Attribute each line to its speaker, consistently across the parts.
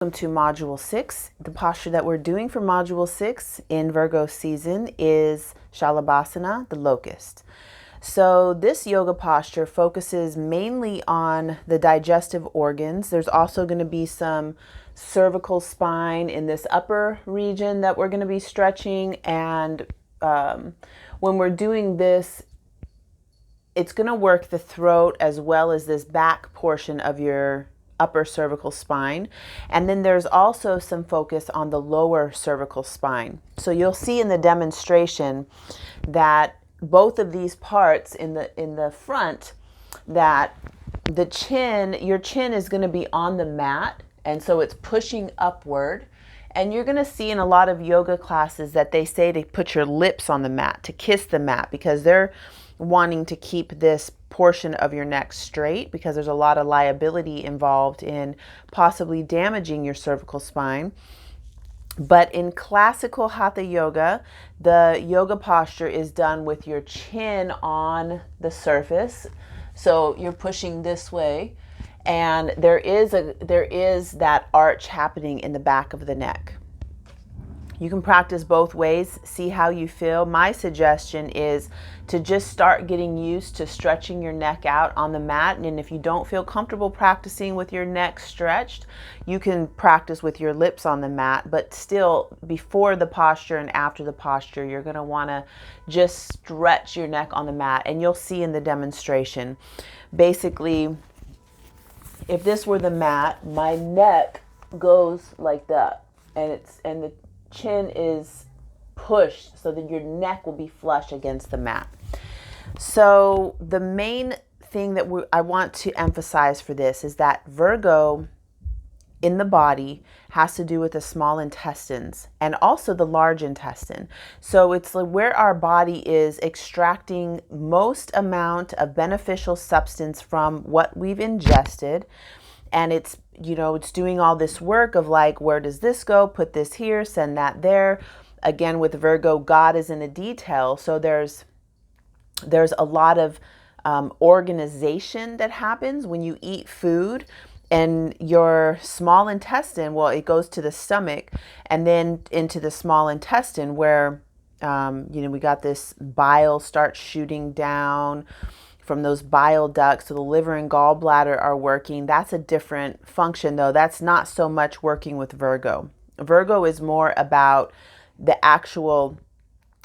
Speaker 1: Welcome to Module 6. The posture that we're doing for Module 6 in Virgo season is Shalabhasana, the locust. So this yoga posture focuses mainly on the digestive organs. There's also going to be some cervical spine in this upper region that we're going to be stretching. And when we're doing this, it's going to work the throat as well as this back portion of your upper cervical spine. And then there's also some focus on the lower cervical spine. So you'll see in the demonstration that both of these parts in the front, that the chin, your chin is going to be on the mat, and so it's pushing upward. And you're going to see in a lot of yoga classes that they say to put your lips on the mat, to kiss the mat, because they're wanting to keep this portion of your neck straight, because there's a lot of liability involved in possibly damaging your cervical spine. But in classical hatha yoga, the yoga posture is done with your chin on the surface. So you're pushing this way, and there is that arch happening in the back of the neck. You can practice both ways, see how you feel. My suggestion is to just start getting used to stretching your neck out on the mat. And if you don't feel comfortable practicing with your neck stretched, you can practice with your lips on the mat. But still, before the posture and after the posture, you're going to want to just stretch your neck on the mat. And you'll see in the demonstration, basically, if this were the mat, my neck goes like that, and the chin is pushed so that your neck will be flush against the mat. So the main thing that I want to emphasize for this is that Virgo in the body has to do with the small intestines and also the large intestine. So it's where our body is extracting most amount of beneficial substance from what we've ingested. And it's doing all this work of like, where does this go? Put this here, send that there. Again, with Virgo, God is in the detail. So there's a lot of organization that happens when you eat food. And your small intestine, well, it goes to the stomach and then into the small intestine where, we got this bile starts shooting down from those bile ducts. So the liver and gallbladder are working. That's a different function, though. That's not so much working with Virgo. Virgo is more about the actual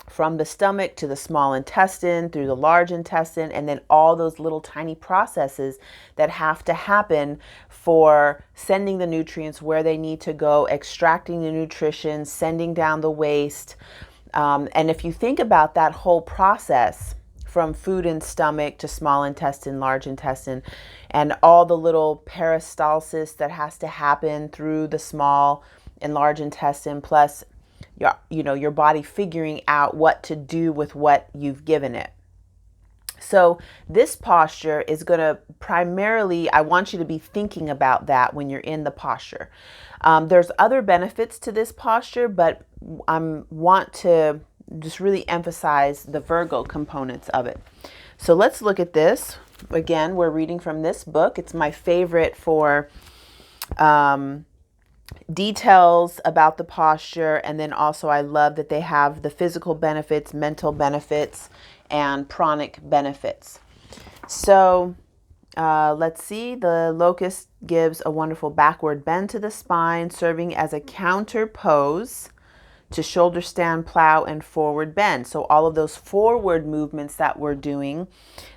Speaker 1: from the stomach to the small intestine, through the large intestine, and then all those little tiny processes that have to happen for sending the nutrients where they need to go, extracting the nutrition, sending down the waste. And if you think about that whole process, from food and stomach to small intestine, large intestine, and all the little peristalsis that has to happen through the small and large intestine, plus your body figuring out what to do with what you've given it. So this posture is going to primarily, I want you to be thinking about that when you're in the posture. There's other benefits to this posture, but I want to just really emphasize the Virgo components of it. So let's look at this. Again, we're reading from this book. It's my favorite for details about the posture. And then also I love that they have the physical benefits, mental benefits, and pranic benefits. So let's see. The locust gives a wonderful backward bend to the spine, serving as a counter pose to shoulder stand, plow, and forward bend. So all of those forward movements that we're doing,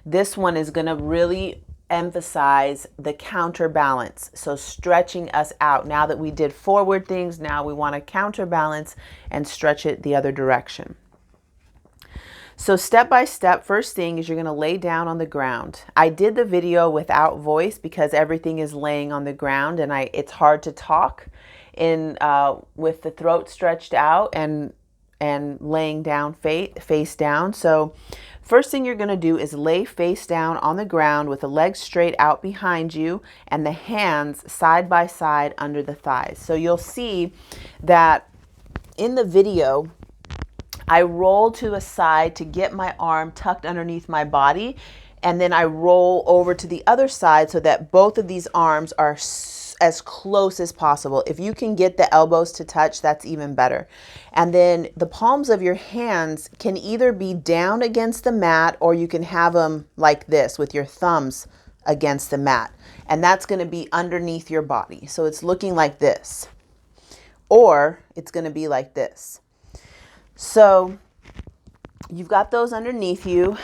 Speaker 1: this one is going to really emphasize the counterbalance. So stretching us out. Now that we did forward things, now we want to counterbalance and stretch it the other direction. So step by step, first thing is you're going to lay down on the ground. I did the video without voice because everything is laying on the ground, and it's hard to talk with the throat stretched out and laying down face down. So first thing you're going to do is lay face down on the ground with the legs straight out behind you and the hands side by side under the thighs. So you'll see that in the video, I roll to a side to get my arm tucked underneath my body, and then I roll over to the other side so that both of these arms are as close as possible. If you can get the elbows to touch, that's even better. And then the palms of your hands can either be down against the mat, or you can have them like this with your thumbs against the mat. And that's going to be underneath your body. So it's looking like this, or it's going to be like this. So you've got those underneath you.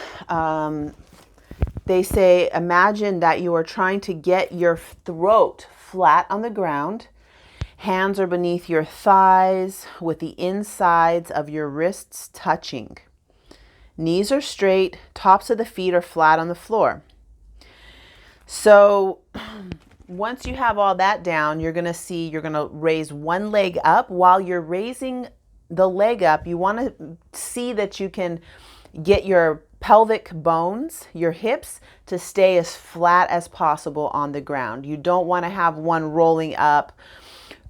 Speaker 1: They say, imagine that you are trying to get your throat flat on the ground. Hands are beneath your thighs with the insides of your wrists touching. Knees are straight, tops of the feet are flat on the floor. So once you have all that down, you're going to raise one leg up. While you're raising the leg up, you want to see that you can get your pelvic bones, your hips, to stay as flat as possible on the ground. You don't want to have one rolling up.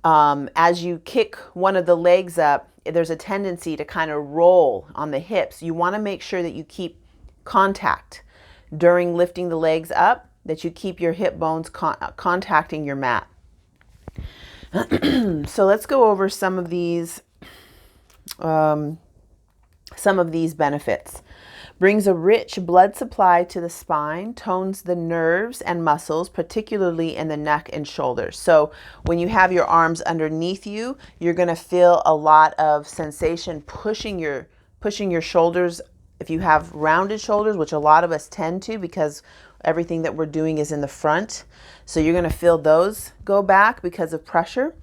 Speaker 1: As you kick one of the legs up, there's a tendency to kind of roll on the hips. You want to make sure that you keep contact during lifting the legs up, that you keep your hip bones contacting your mat. So let's go over some of these benefits. Brings a rich blood supply to the spine, tones the nerves and muscles, particularly in the neck and shoulders. So when you have your arms underneath you, you're going to feel a lot of sensation pushing your shoulders. If you have rounded shoulders, which a lot of us tend to because everything that we're doing is in the front. So you're going to feel those go back because of pressure.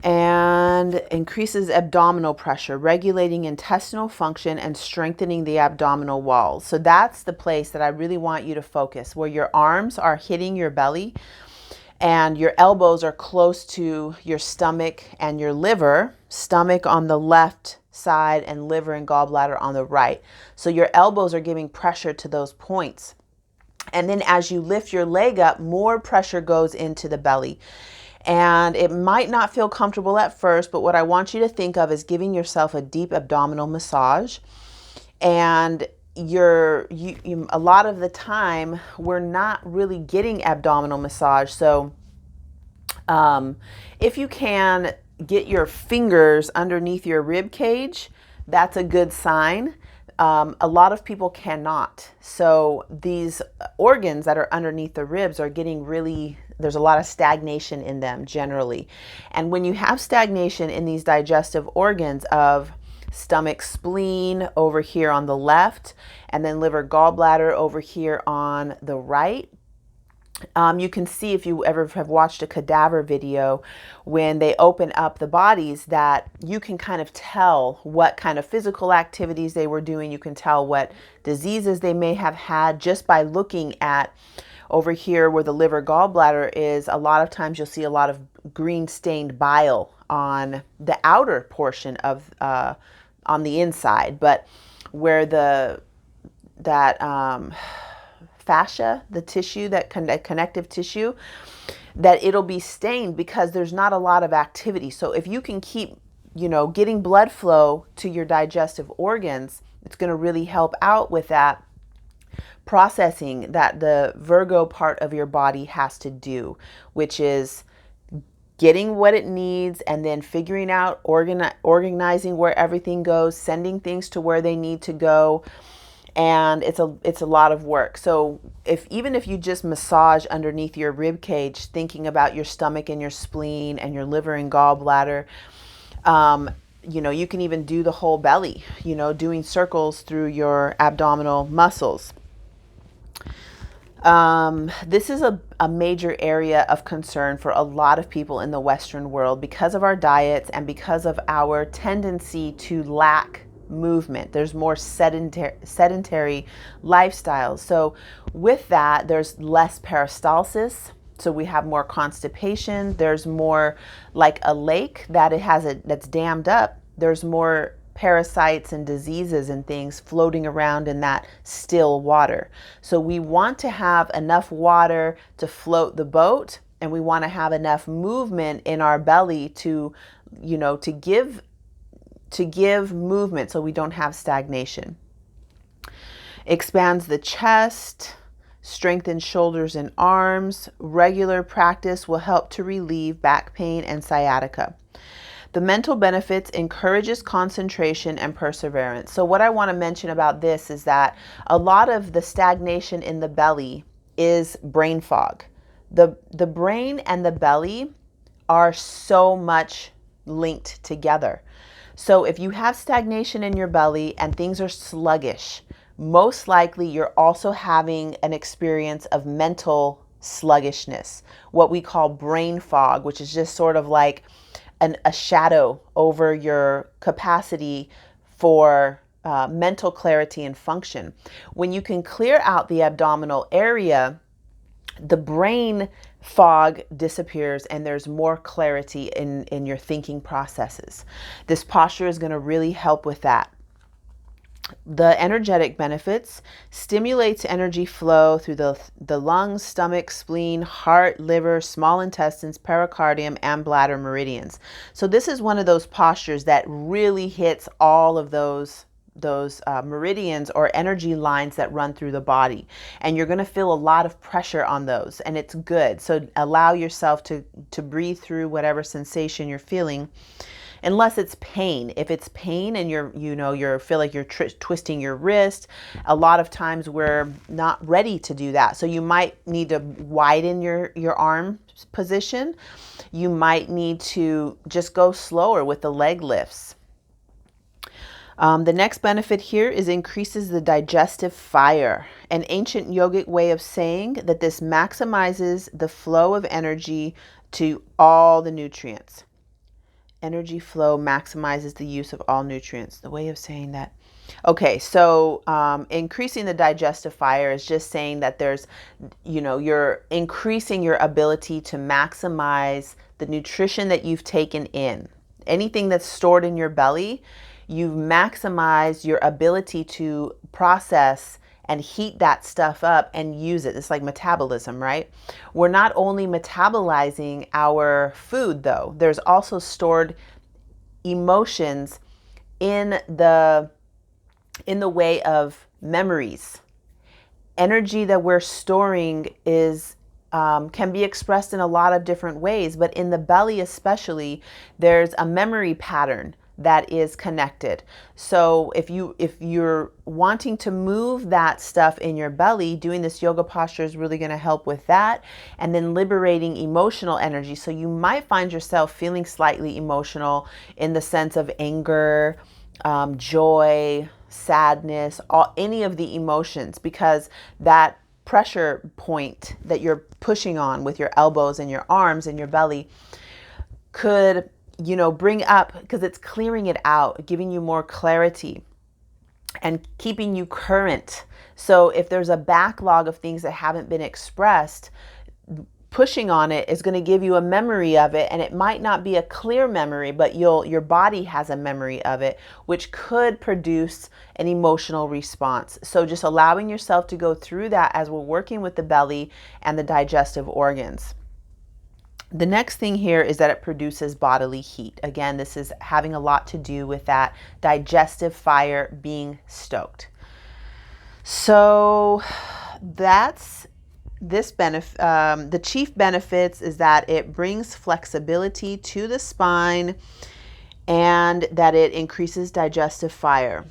Speaker 1: And increases abdominal pressure, regulating intestinal function and strengthening the abdominal walls. So that's the place that I really want you to focus, where your arms are hitting your belly and your elbows are close to your stomach and your liver, stomach on the left side and liver and gallbladder on the right. So your elbows are giving pressure to those points. And then as you lift your leg up, more pressure goes into the belly. And it might not feel comfortable at first, but what I want you to think of is giving yourself a deep abdominal massage. And a lot of the time, we're not really getting abdominal massage. So if you can get your fingers underneath your rib cage, that's a good sign. A lot of people cannot. So these organs that are underneath the ribs are getting there's a lot of stagnation in them generally. And when you have stagnation in these digestive organs of stomach, spleen over here on the left, and then liver, gallbladder over here on the right, you can see, if you ever have watched a cadaver video, when they open up the bodies, that you can kind of tell what kind of physical activities they were doing. You can tell what diseases they may have had just by looking at over here where the liver, gallbladder is. A lot of times you'll see a lot of green stained bile on the outer portion of on the inside, but where fascia, the tissue, that connective tissue, that it'll be stained because there's not a lot of activity. So if you can keep, getting blood flow to your digestive organs, it's going to really help out with that processing that the Virgo part of your body has to do, which is getting what it needs and then figuring out, organizing where everything goes, sending things to where they need to go. And it's a lot of work. So even if you just massage underneath your rib cage, thinking about your stomach and your spleen and your liver and gallbladder, you can even do the whole belly, doing circles through your abdominal muscles. This is a major area of concern for a lot of people in the Western world because of our diets and because of our tendency to lack movement. There's more sedentary lifestyles. So with that, there's less peristalsis. So we have more constipation. There's more, like a lake that's dammed up. There's more parasites and diseases and things floating around in that still water. So we want to have enough water to float the boat, and we want to have enough movement in our belly to give movement so we don't have stagnation. Expands the chest, strengthen shoulders and arms. Regular practice will help to relieve back pain and sciatica. The mental benefits encourages concentration and perseverance. So what I want to mention about this is that a lot of the stagnation in the belly is brain fog. The brain and the belly are so much linked together. So if you have stagnation in your belly and things are sluggish, most likely you're also having an experience of mental sluggishness, what we call brain fog, which is just sort of like a shadow over your capacity for mental clarity and function. When you can clear out the abdominal area, the brain fog disappears and there's more clarity in your thinking processes. This posture is going to really help with that. The energetic benefits stimulates energy flow through the lungs, stomach, spleen, heart, liver, small intestines, pericardium, and bladder meridians. So this is one of those postures that really hits all of those meridians or energy lines that run through the body, and you're going to feel a lot of pressure on those, and it's good. So allow yourself to breathe through whatever sensation you're feeling, unless it's pain. If it's pain and you feel like you're twisting your wrist, a lot of times we're not ready to do that. So you might need to widen your arm position. You might need to just go slower with the leg lifts. The next benefit here is increases the digestive fire, an ancient yogic way of saying that this maximizes the flow of energy to all the nutrients. Energy flow maximizes the use of all nutrients. The way of saying that. Okay, so increasing the digestive fire is just saying that you're increasing your ability to maximize the nutrition that you've taken in. Anything that's stored in your belly, you've maximized your ability to process and heat that stuff up and use it. It's like metabolism, right? We're not only metabolizing our food though, there's also stored emotions in the way of memories. Energy that we're storing is can be expressed in a lot of different ways, but in the belly especially, there's a memory pattern that is connected. So if you're wanting to move that stuff in your belly, doing this yoga posture is really going to help with that. And then liberating emotional energy. So you might find yourself feeling slightly emotional in the sense of anger, joy, sadness, any of the emotions, because that pressure point that you're pushing on with your elbows and your arms and your belly could bring up, because it's clearing it out, giving you more clarity and keeping you current. So if there's a backlog of things that haven't been expressed, pushing on it is going to give you a memory of it, and it might not be a clear memory, but your body has a memory of it, which could produce an emotional response. So just allowing yourself to go through that as we're working with the belly and the digestive organs. The next thing here is that it produces bodily heat. Again, this is having a lot to do with that digestive fire being stoked. So that's this benefit. The chief benefits is that it brings flexibility to the spine and that it increases digestive fire.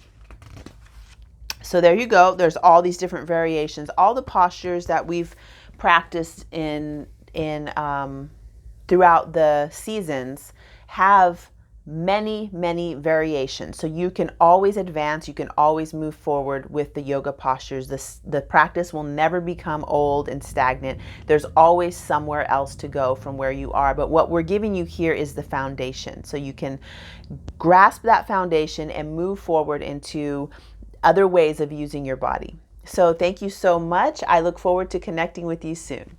Speaker 1: So there you go. There's all these different variations. All the postures that we've practiced in throughout the seasons have many variations. So you can always advance, you can always move forward with the yoga postures. The practice will never become old and stagnant. There's always somewhere else to go from where you are. But what we're giving you here is the foundation. So you can grasp that foundation and move forward into other ways of using your body. So thank you so much. I look forward to connecting with you soon.